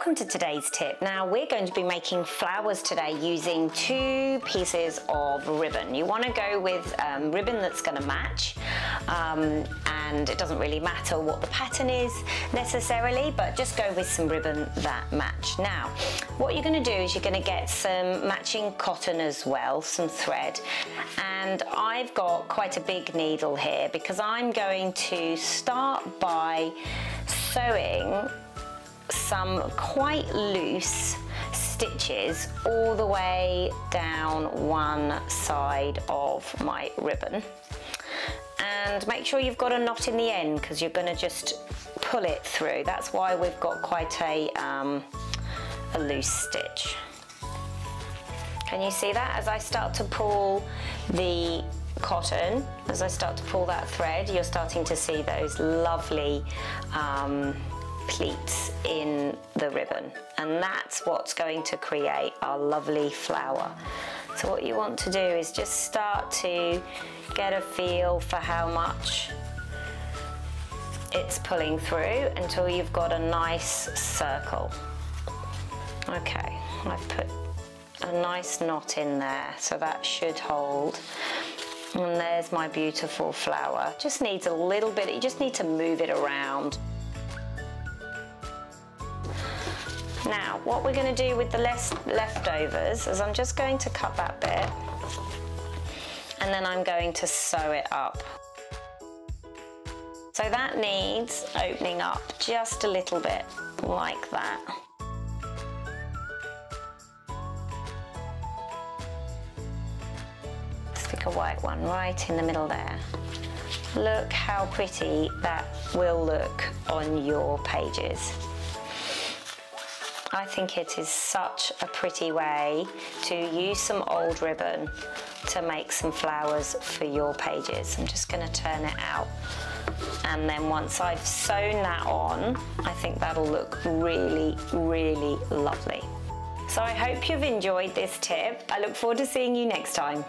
welcome to today's tip. Now we're going to be making flowers today using 2 pieces of ribbon. You want to go with ribbon that's going to match, and it doesn't really matter what the pattern is necessarily, but just go with some ribbon that match. Now what you're going to do is you're going to get some matching cotton as well, some thread, and I've got quite a big needle here because I'm going to start by sewing some quite loose stitches all the way down one side of my ribbon, and make sure you've got a knot in the end because you're going to just pull it through. That's why we've got quite a loose stitch. Can you see that? As I start to pull the cotton, as I start to pull that thread, you're starting to see those lovely pleats in the ribbon, and that's what's going to create our lovely flower. So what you want to do is just start to get a feel for how much it's pulling through until you've got a nice circle. Okay, I've put a nice knot in there, so that should hold. And there's my beautiful flower. Just needs a little bit, you just need to move it around. Now, what we're going to do with the leftovers is I'm just going to cut that bit and then I'm going to sew it up. So that needs opening up just a little bit, like that. Stick a white one right in the middle there. Look how pretty that will look on your pages. I think it is such a pretty way to use some old ribbon to make some flowers for your pages. I'm just going to turn it out, and then once I've sewn that on, I think that'll look really, really lovely. So I hope you've enjoyed this tip. I look forward to seeing you next time.